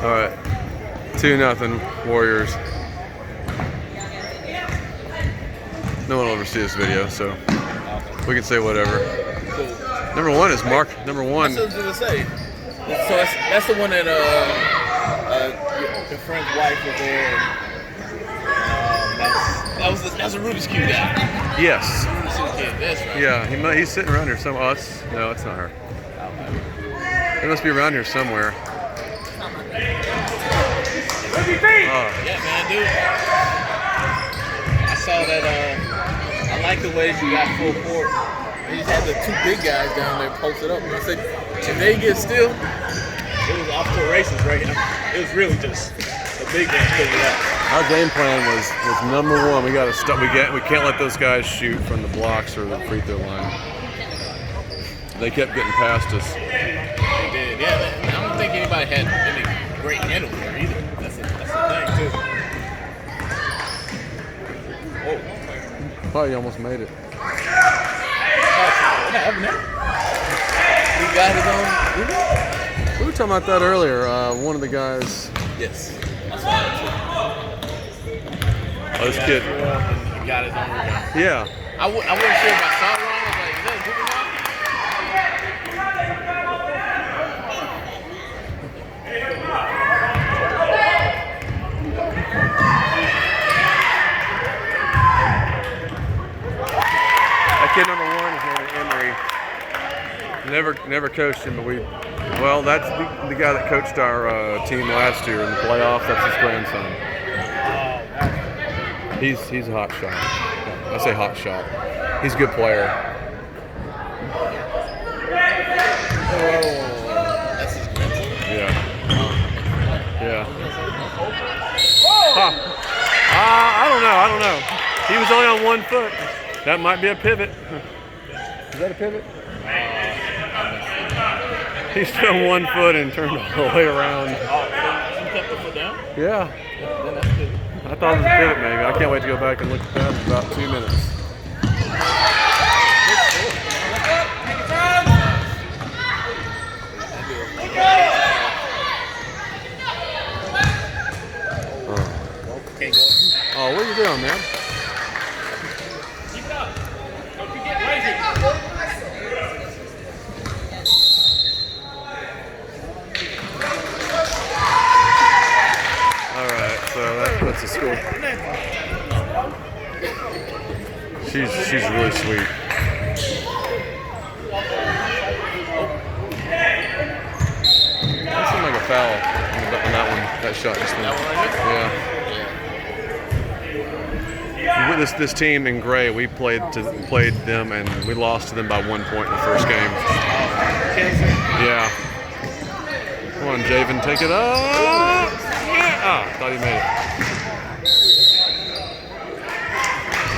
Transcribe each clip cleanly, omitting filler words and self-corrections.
All right, 2-0 Warriors. No one will ever see this video, so we can say whatever. Number one is Mark. Number one. That's what I was gonna say. So that's the one that your friend's wife was there. That's a Rubik's Cube guy. Yes. Rubik's Cube kid. That's right. Yeah, he's sitting around here somewhere. Oh, no, it's not her. He must be around here somewhere. Yeah, man, dude. I saw that. I like the way you got full court. They just had the two big guys down there posted up. And I said, if they get still, it was off to the races right now. It was really just a big game figured out. Our game plan was number one. We got to stop. We can't let those guys shoot from the blocks or the free throw line. They kept getting past us. They did. Yeah, I don't think anybody had any great handle there either. That's the thing too. Oh, Oh, you almost made it. You got his own. We were talking about that earlier. One of the guys. Yes. I saw that too. Oh, this kid. He got his own rebound. Yeah. I wasn't sure if I saw it wrong. I was like, is that a juvenile? That kid number one is named Emery. Never coached him, but well, that's the guy that coached our team last year in the playoffs. That's his grandson. He's a hot shot. I say hot shot. He's a good player. That's his grandson? Yeah. Yeah. Huh. I don't know. He was only on 1 foot. That might be a pivot. Is that a pivot? He stood on 1 foot and turned all the way around. Oh, so you kept the foot down? Yeah. Then that's good. I thought it was a pivot, maybe. I can't wait to go back and look at that in about 2 minutes. Oh, what are you doing, man? Keep it up. Don't you get lazy. All right, so that puts the score. She's really sweet. That seemed like a foul on that one. That shot just went. Yeah. This team in gray, we played them and we lost to them by 1 point in the first game. Yeah. Come on, Javen, take it up. Ah, thought he made it.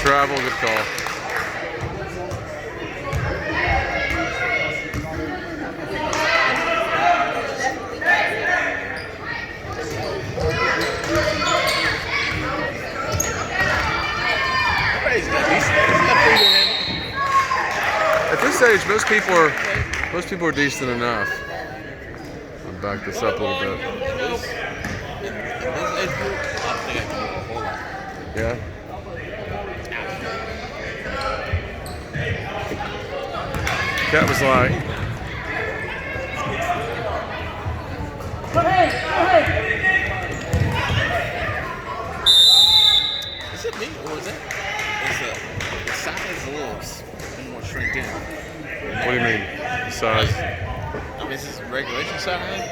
Travel, good call. At this age, most people are decent enough. I'll back this up a little bit. Yeah. Cat was like, Is it me or is that? The size is a little more shrink in. what do you mean? The size? I mean, this is regulation size?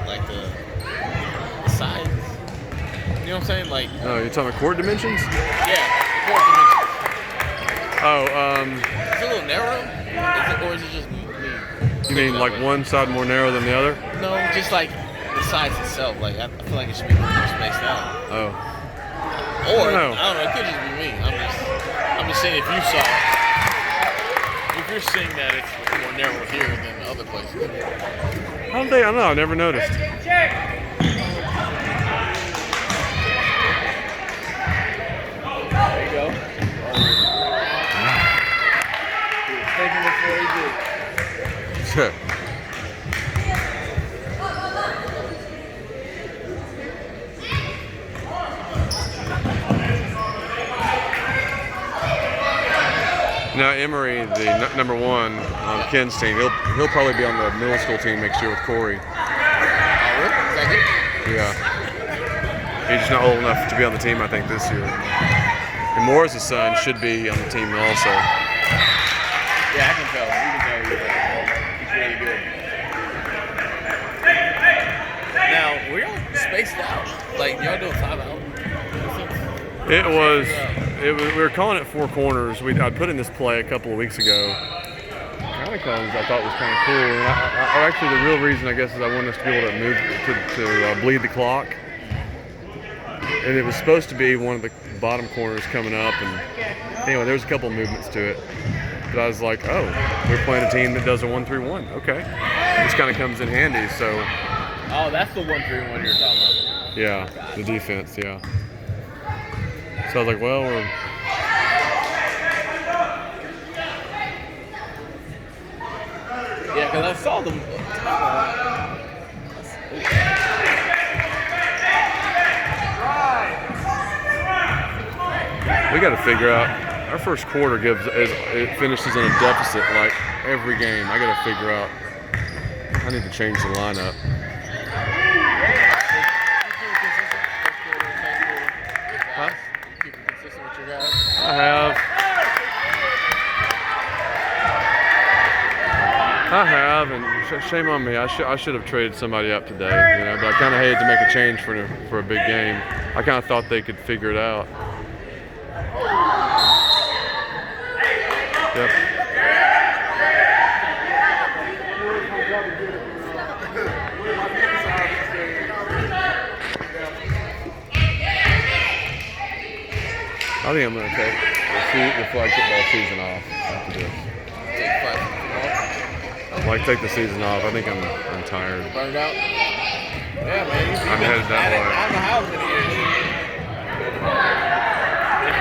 Like the size? You know what I'm saying? Like, Oh, you're talking about court dimensions? yeah, the court dimensions. Oh, Is it a little narrow? Or is it just me? you mean like one side more narrow than the other? No, just like the size itself. Like, I feel like it should be a little more spaced out. Oh. Or, I don't know. I don't know, it could just be me. I'm just saying if you saw it. If you're seeing that it's more narrow here than other places. I don't know. I never noticed. There you go. He was thinking before he did. Now Emery, the number 1 on Ken's team, he'll probably be on the middle school team next year with Corey. Oh, really? Is that good? Yeah. He's just not old enough to be on the team, I think, this year. And Morris' son should be on the team also. Yeah, I can tell. You can tell he's really good. Now, we're all spaced out. Like, y'all doing 5 out? We were calling it 4 corners. I'd put in this play a couple of weeks ago. Kind of cones I thought was kind of cool. And actually, the real reason, I guess, is I wanted us to be able to move to bleed the clock. And it was supposed to be one of the bottom corners coming up. And anyway, there was a couple of movements to it. But I was like, oh, we're playing a team that does a 1-3-1. Okay. This kind of comes in handy. So. Oh, that's the 1-3-1 you're talking about. Yeah, the defense. Yeah. So I was like, well, yeah, because I saw them. We got to figure out. Our first quarter it finishes in a deficit like every game. I got to figure out. I need to change the lineup. Huh? Keeping consistent with your guys. I have. And shame on me. I should have traded somebody up today, but I kind of hated to make a change for a big game. I kind of thought they could figure it out. Yep. I think I'm going to take the flag football season off after this. I'd like to take the season off. I think I'm tired. Burned out? Yeah, man. I'm headed that way. I don't know how many years.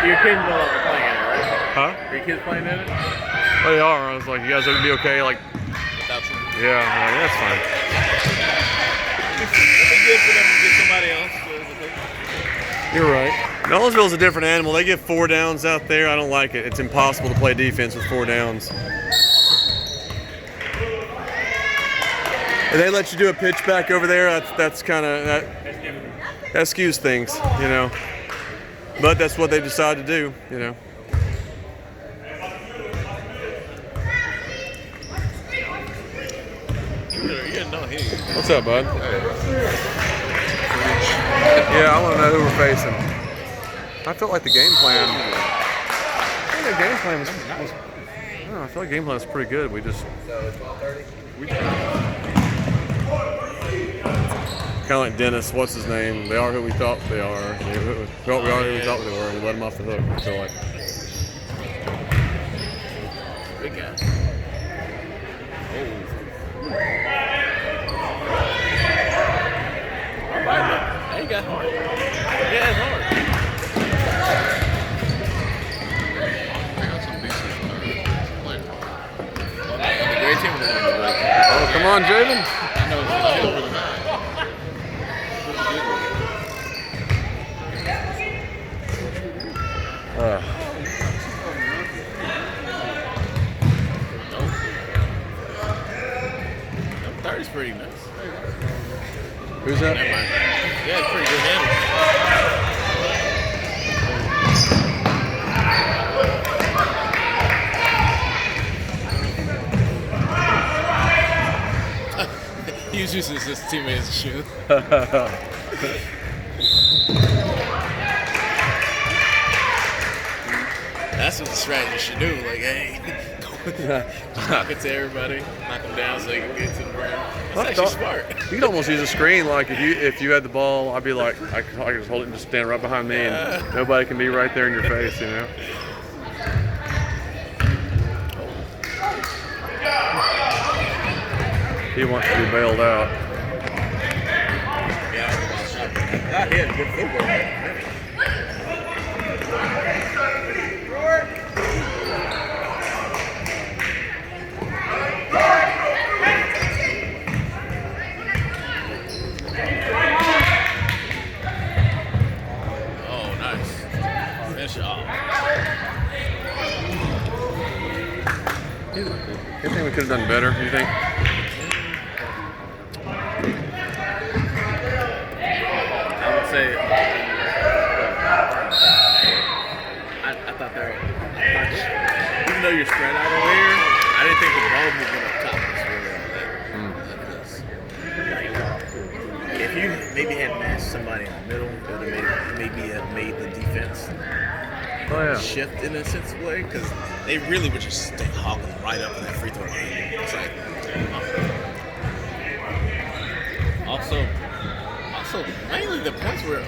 Your kids no longer playing in it, right? Huh? Are your kids playing in it? Oh, they are. I was like, you guys would be okay? Like, Without you? yeah, that's fine. It'd be good for them to get somebody else. You're right. Nolensville's a different animal. They get 4 downs out there. I don't like it. It's impossible to play defense with 4 downs. And they let you do a pitch back over there. That's kind of that skews things, you know. But that's what they decide to do, you know. What's up, bud? Yeah, I want to know who we're facing. I felt like the game plan. I feel like the game plan was pretty good. We just kind of like Dennis. What's his name? They are who we thought they are. We are who we thought they were. We let them off the hook. I feel like. Big guy. There you go. Yeah, it's hard. Great team. Oh, come on, Jaden. I know it's That 30's pretty nice. Who's that? Yeah, it's pretty good handle. He uses his teammates' shoe. That's what the strategy should do. Like, hey, knock it to everybody, knock them down so they can get to the ground. That's actually smart. You could almost use a screen. Like if you had the ball, I'd be like, I could just hold it and just stand right behind me, and nobody can be right there in your face, you know. He wants to be bailed out. Yeah, he had good footwork. Oh, nice. Finish it off. have done better, you think? I would say I thought they were. Even though you're spread out over here, I didn't think the ball movement up top was really all that. Like, if you maybe had matched somebody in the middle, it would have made the defense shift in a sense of way, because they really were just hogging right up in that free throw line. It's like, also mainly the points were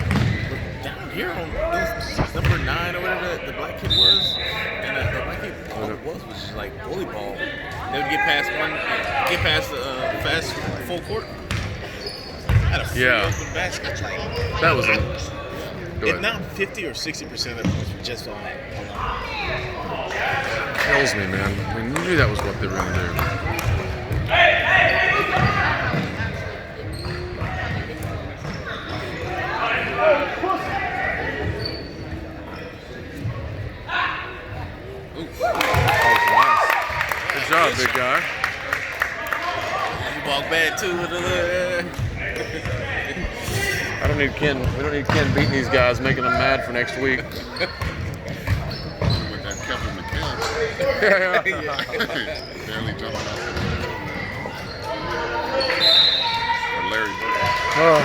down here on those number 9 or whatever the black kid was, and the black kid all it was just like bully ball. They would get past fast full court. Had a free open basket. Like, that was if not 50 or 60% of the points were just on that. Kills me, man. We knew that was what they were going to do. Good job, big guy. You walk back too with the I don't need Ken. We don't need Ken beating these guys, making them mad for next week. With that Kevin McCann. Yeah. Barely jumping out. Or Larry Bird. Oh,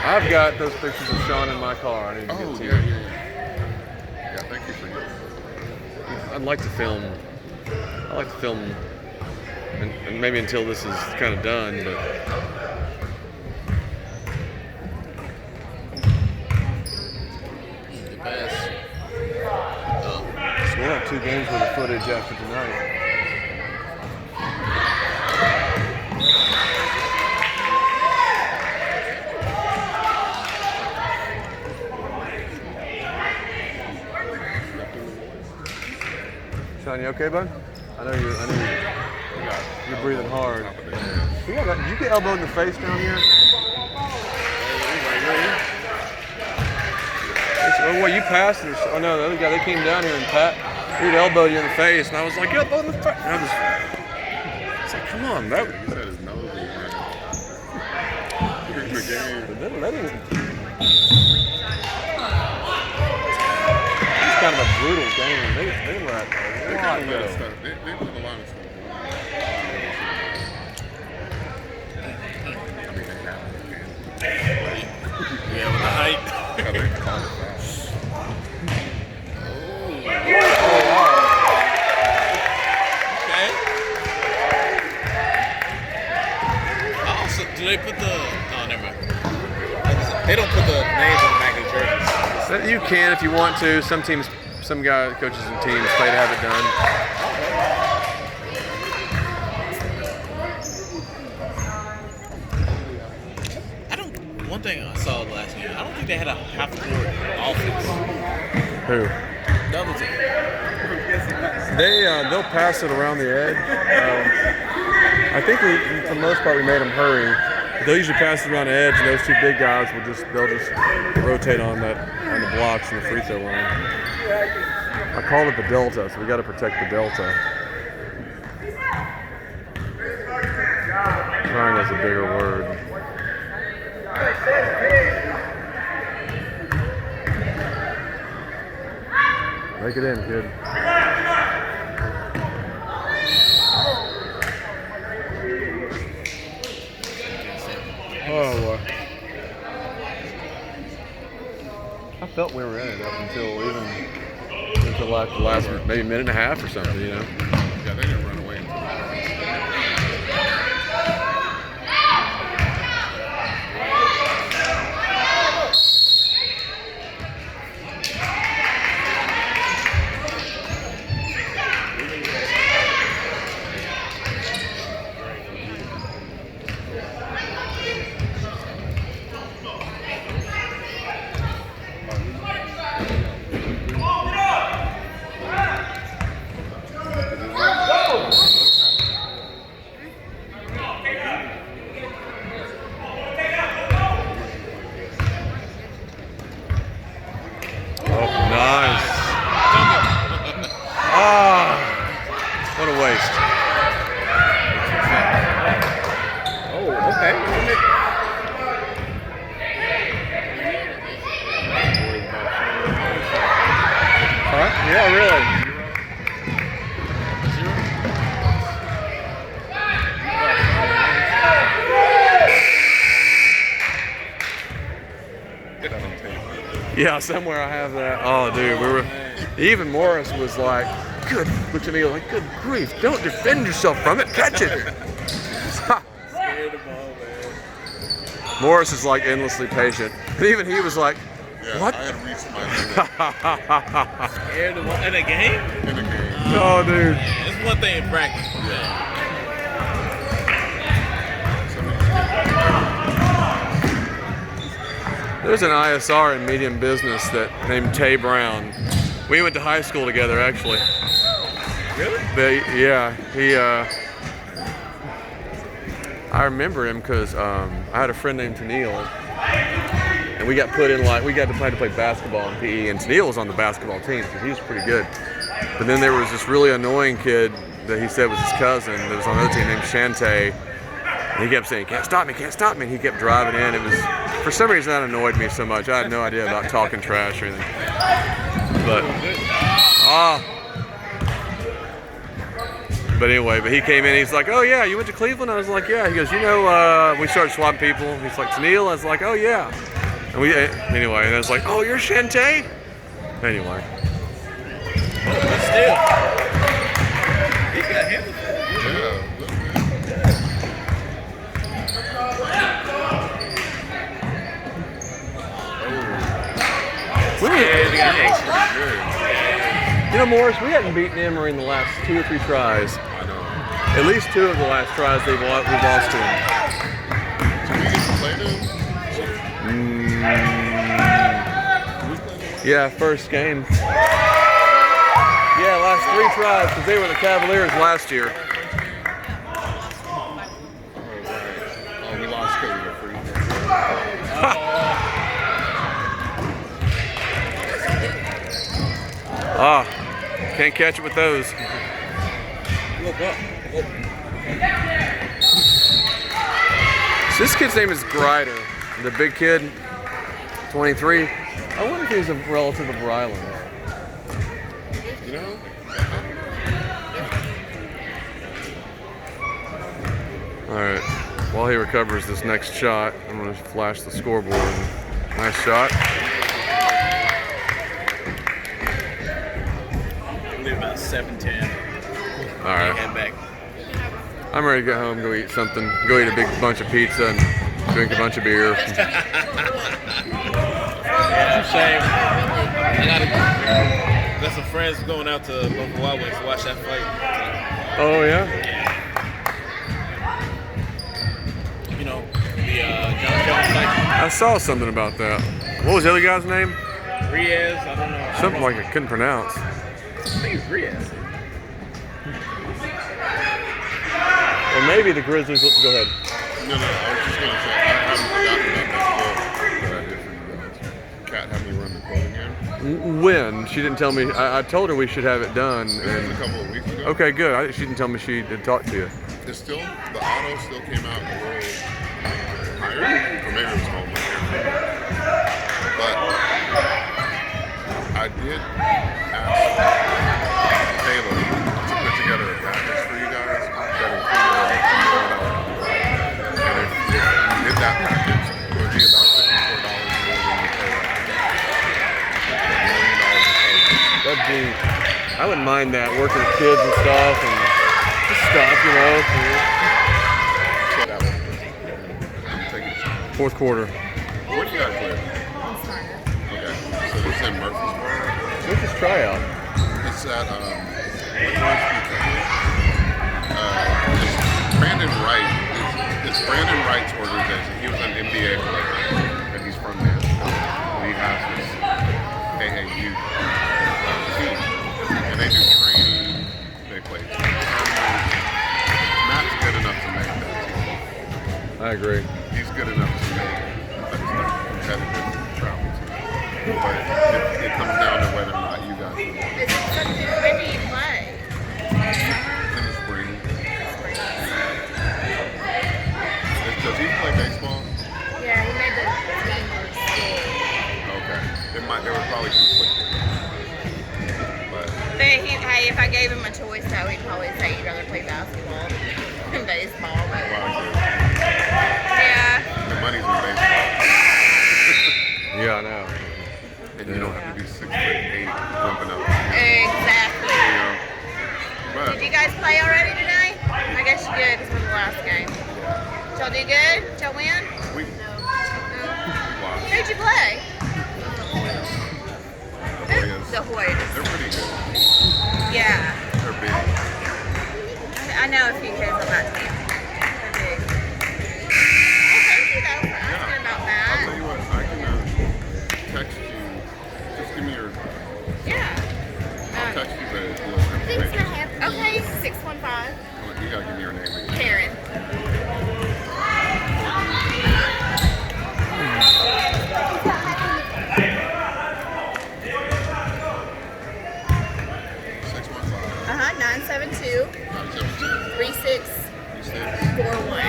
I've got those pictures of Sean in my car. I need to get to you. Yeah, thank you for you. I'd like to film. I like to film, and maybe until this is kind of done, but. So we'll have 2 games worth of footage after tonight. Sean, you okay, bud? I know you're breathing hard. You get elbowed in the face down here? Well, you passed it. Oh no, the other guy, they came down here and he'd elbowed you in the face, and I was like, elbowed in the face. And it's like, come on, that. He said his nose was running. The game. It's kind of a brutal game. They let a lot go. They let a lot of stuff. I mean, they have it. yeah, with the height. Yeah, they call it that. Do they put the? Oh, never mind. They don't put the names on the back of the jerseys. You can if you want to. Some teams, some coaches and teams play to have it done. One thing I saw last game, I don't think they had a half-court offense. Who? Double team. They'll pass it around the edge. I think for the most part we made them hurry. They'll usually pass it around the edge, and those 2 big guys they'll just rotate on the blocks and the free throw line. I called it the delta, so we got to protect the delta. Triangle's a bigger word. Make it in, kid. Oh, boy. I felt we were in it up until like the last maybe minute and a half or something, you know. Yeah, they didn't run away. Get that on tape. Yeah, somewhere I have that. Oh, dude, we were. Even Morris was like, "Good." Looked at me like, "Good grief! Don't defend yourself from it. Catch it." Scared the ball, man. Morris is like endlessly patient, and even he was like, Yeah, "What?" I had reached my limit Scared the ball in a game? in the game. Oh, dude. It's one thing in practice. Yeah. There's an ISR in medium business that named Tay Brown. We went to high school together, actually. Really? Yeah, he. I remember him because I had a friend named Tennille, and we got put in we got to play basketball in PE, and Tennille was on the basketball team because he was pretty good. But then there was this really annoying kid that he said was his cousin that was on another team named Shante. And he kept saying, "Can't stop me, can't stop me," and he kept driving in. It was, for some reason, that annoyed me so much. I had no idea about talking trash or anything. But anyway, he came in, he's like, "Oh yeah, you went to Cleveland?" I was like, "Yeah." He goes, we started swapping people. He's like, "Tennille?" I was like, "Oh yeah." And anyway, and I was like, "Oh, you're Shante?" Anyway. But still, he got handled. Yeah. Morris, we hadn't beaten Emory in the last 2 or 3 tries. I know. At least 2 of the last tries we've lost to them. So we get to play them? Yeah, first game. Yeah, last 3 tries because they were the Cavaliers last year. Oh, we lost because of the free. Can't catch it with those. Look up. So this kid's name is Grider, the big kid, 23. I wonder if he's a relative of Ryland. You know? All right, while he recovers this next shot, I'm gonna flash the scoreboard. Nice shot. Only about 7:10. All right. Head back. I'm ready to go home, go eat something, go eat a big bunch of pizza and drink a bunch of beer. Yeah, it's a shame. I got some friends going out to local Wild Wings to watch that fight. Oh yeah? You know, the John Jones fight. I saw something about that. What was the other guy's name? Riaz, I don't know. Something like I couldn't pronounce. I think it's Riaz. Or maybe the Grizzlies. Go ahead. No, I was just going to say, I haven't forgotten about that quote that I did for you guys. Kat had me run the quote again. When? She didn't tell me. I told her we should have it done. It was a And couple of weeks ago. okay, good. She didn't tell me she had talked to you. It's still, the auto still came out a little higher, or maybe it was home. But I did ask Taylor to put together a package for you guys that included $1 million. And if you did that package, it would be about $54 more than you paid. $1 million in That'd be. I wouldn't mind that, working with kids and stuff and just stuff, you know. So that one. I'm taking it. Fourth quarter. Where do you guys live? Okay, so this is in Murfreesboro. What's this tryout? It's at Brandon Wright. It's Brandon Wright's organization. He was an NBA player, and he's from there. And he has this AAU team, and they do training. They play tournaments. Matt's good enough to make that team. I agree. He's good enough to make competitive travel team. But it comes down to whether or not you guys would want it. When do you play? In the spring. Does he play baseball? Yeah, he made the team for school. Okay. They would probably conflict. But Hey, if I gave him a choice, though, he'd probably say he'd rather play basketball than baseball. But wow, yeah, I know. And you don't have to be 6'8" jumping up. Exactly. You know? But Did you guys play already today? I guess you did because it was the last game. Did y'all do good? Did y'all win? we lost. Who'd you play? Hoyas. The Hoyas. They're pretty good. Yeah. They're big. I know a few kids on that team. They're big. Well, thank you though for asking about I'll that. tell you what, I can text you. Just give me your. I'll text you the little information. Okay, 615. You gotta give me your name again. Karen. Uh-huh, 972 3641.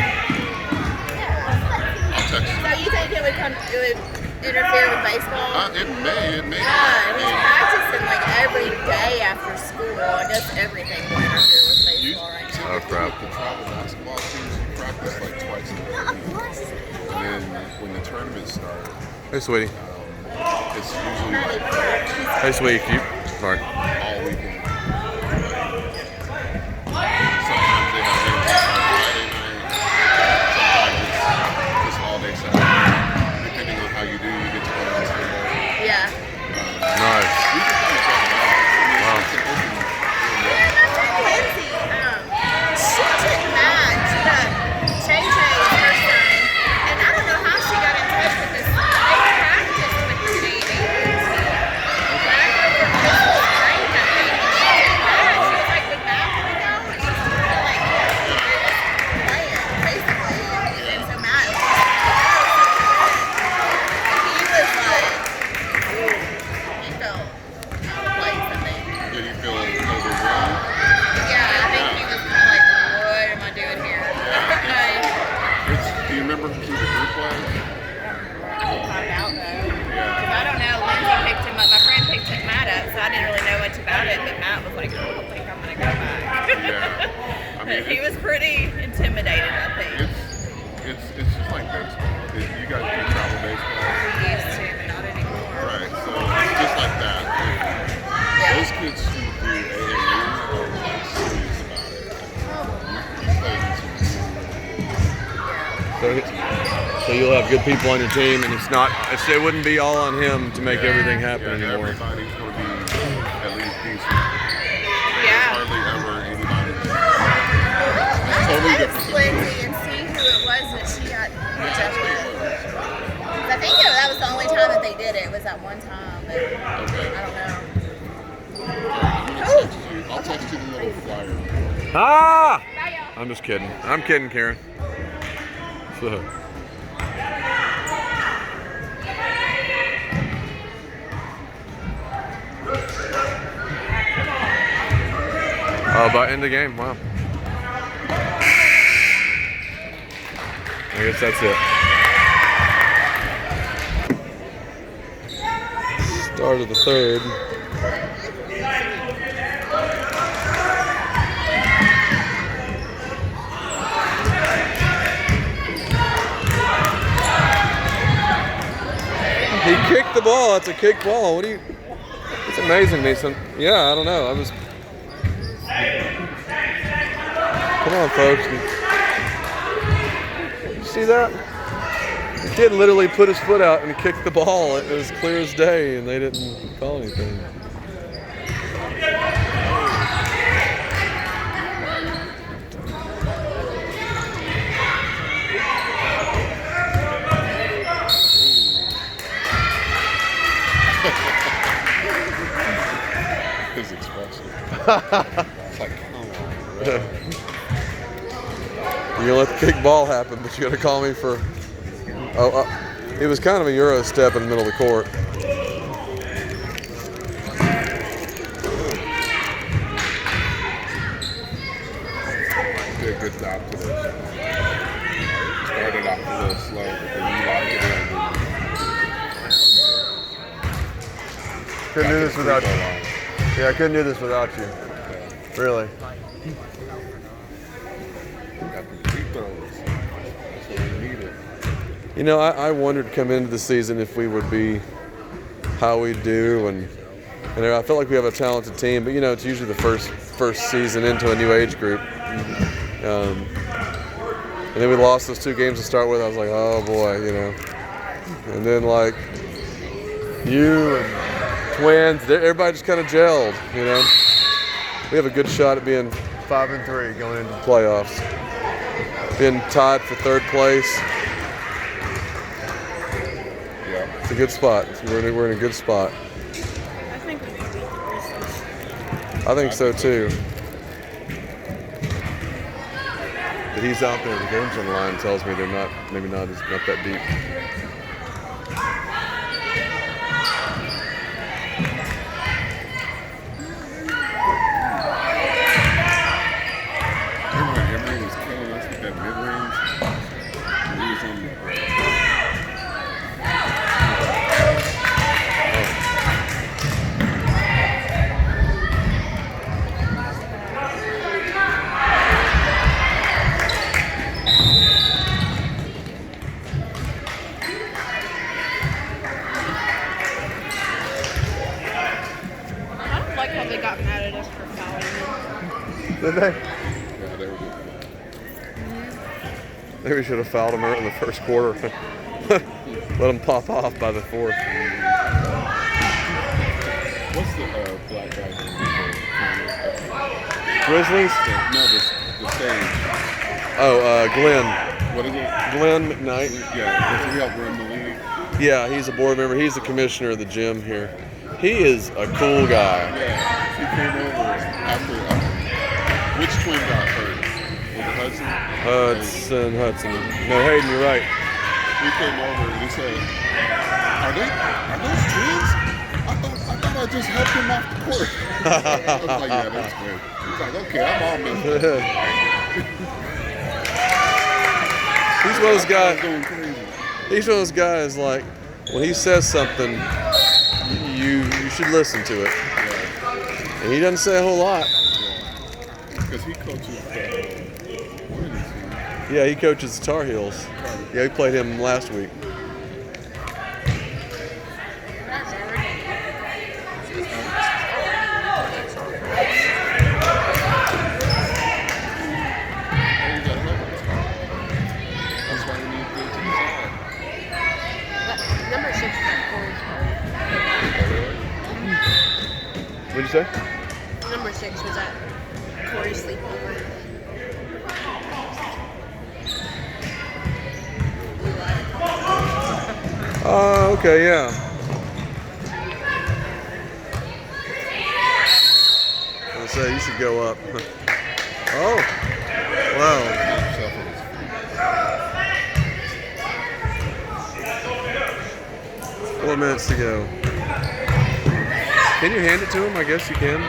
Yeah. I'll text you. So you think it would interfere with baseball? It may. He's practicing like every day after school. I guess everything will interfere with baseball right now. Oh, crap. The travel basketball teams, you practice like twice a week. And then when the tournaments start, Hey, sweetie. it's usually like Hey, sweetie. Keep. All right. all weekend. Sometimes they have games on Friday night. Sometimes it's just all day Saturday. Depending on how you do, you get to go on Sunday. Yeah. Nice. We can kind of check it out. I mean, it's an open Lindsay, she took match Tay Tay's first time, and I don't know how she got in touch with this. They practiced with the Navy. Back over Christmas break, I think. She was like, with Matt, you know, and she's kind of like, they're just playing, basically. And so Matt was like, he was like, ooh, he felt out of place, I think. Did he feel overwhelmed? Yeah, I think he was kind of like, what am I doing here? Do you remember who the group was? I will find out though. Because I don't know. Lindsay picked him up. My friend picked Matt up, so I didn't really know much about it. But Matt was like, I don't think I'm going to go back. Yeah. I mean, He was pretty intimidated, I think. it's just like baseball. You guys do travel baseball. We used to, but not anymore. Right, so it's just like that. Those kids who do AAU are like serious about it. You play against So you'll have good people on your team, and it wouldn't be all on him to make everything happen anymore. everybody's going to be at least decent. Yeah. Hardly ever anybody. I Totally text different. Lindsay and see who it was that she got hooked up with. I think that was the only time that they did it. Was that one time, but I don't know. I'll text you the little flyer. Ah! I'm just kidding. I'm kidding, Karen. Oh, about end the game. Wow. I guess that's it. Start of the third. He kicked the ball. It's a kick ball. What do you? It's amazing, Mason. Yeah, I don't know. Come on, folks. You see that? The kid literally put his foot out and kicked the ball. It was clear as day, and they didn't call anything. His expression. It's like, come on, bro. You're gonna let the kick ball happen, but you gotta call me for. It was kind of a Euro step in the middle of the court. Did a good job today. Started off a little slow, but then you locked it in. Couldn't do this without you. Yeah, I couldn't do this without you. Really. Got the free throws. That's what we needed. You know, I wondered coming into the season if we would be how we do, and I feel like we have a talented team, but it's usually the first season into a new age group. And then we lost those 2 games to start with. I was like, oh boy, And then like you and Twins, everybody just kind of gelled, We have a good shot at being 5-3 going into the playoffs. Being tied for 3rd place. Yeah. It's a good spot. We're in a good spot. I think we can beat the Grizzlies. I think so too. But he's out there. The games on the line tells me they're not that deep. Emery was killing us with that mid-range. He was on the I don't like how they got mad at us for fouling him. Did they? yeah, they were good. Maybe we should have fouled him in the first quarter. Let him pop off by the 4th. What's the black guy's name? Grizzlies? No, the stage. Oh, Glenn. What is it? Glenn McKnight. Yeah, does he help run the league? Yeah, he's a board member. He's the commissioner of the gym here. He is a cool guy. Yeah, he came over after which twin got hurt? Was it Hudson? Hudson. No, Hayden, you're right. He came over and he said, are those twins? I thought I just helped him off the court. I was like, yeah, that's good. He's like, okay, I'm all messed up. He's one of those guys. Going crazy. He's one of those guys. Like when he says something, you should listen to it. Yeah, And he doesn't say a whole lot. because he coaches what is he? Yeah, he coaches the Tar Heels. Yeah, we played him last week. That's why we need to go to the side. Number 6 is Corey's. What'd you say? Number 6 was at Corey's sleepover. Okay, yeah. I was gonna say you should go up. Oh, wow. 4 minutes to go. Can you hand it to him? I guess you can.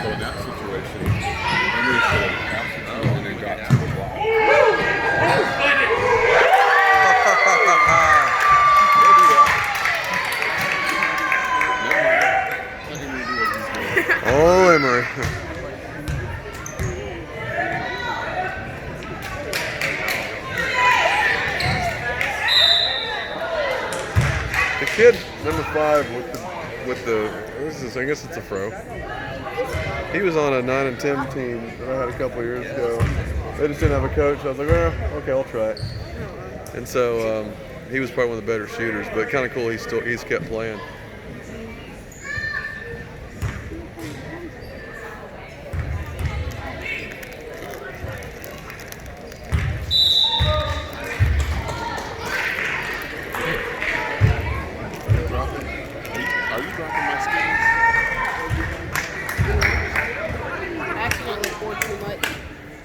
So in that situation, Emery should have passed it and then got to the block. Let Emery do what he's doing. Oh, Emery. The kid, number 5, with the I guess it's a fro. He was on a 9 and 10 team that I had a couple years ago. They just didn't have a coach. I was like, well, okay, I'll try it. And so he was probably one of the better shooters, but kind of cool. He's kept playing. Are you dropping my skills? I accidentally poured too much.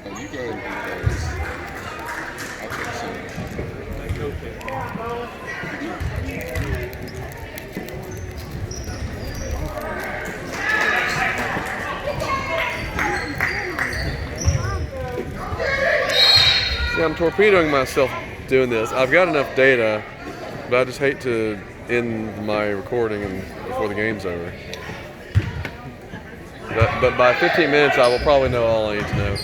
Oh, you go and do those. I'll take some. See, I'm torpedoing myself doing this. I've got enough data, but I just hate to end my recording before the game's over. But by 15 minutes, I will probably know all I need to know.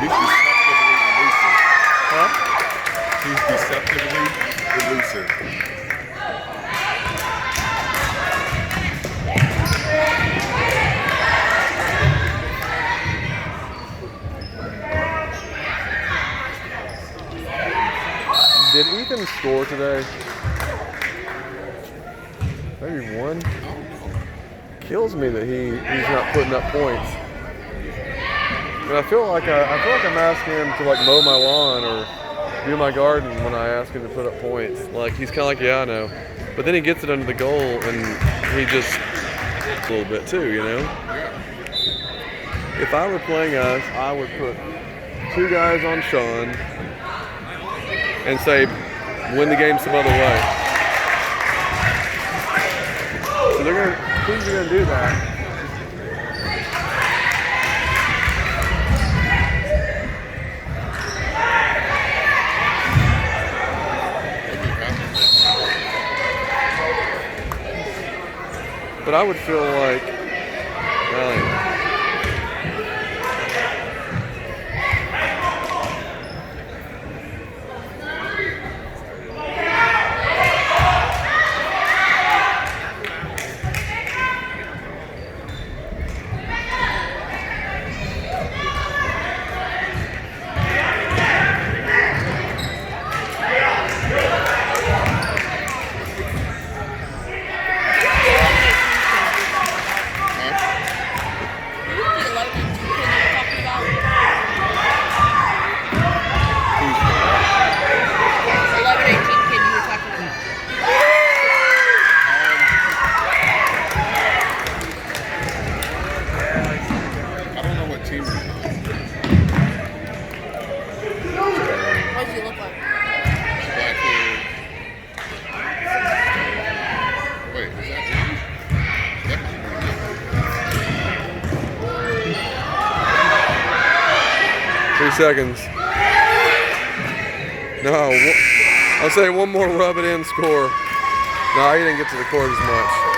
He's deceptively elusive. Huh? He's deceptively elusive. Did Ethan score today? Maybe one. Kills me that he's not putting up points. And I feel like I'm asking him to like mow my lawn or do my garden when I ask him to put up points. Like he's kind of like, yeah, I know. But then he gets it under the goal and he just a little bit too, you know. If I were playing us, I would put 2 guys on Sean and say, win the game some other way. So teams are gonna do that. But I would feel like, well, anyway. What does he look like? Black hair. Wait, is that 3 seconds. No, I'll say one more rub it in score. No, he didn't get to the court as much.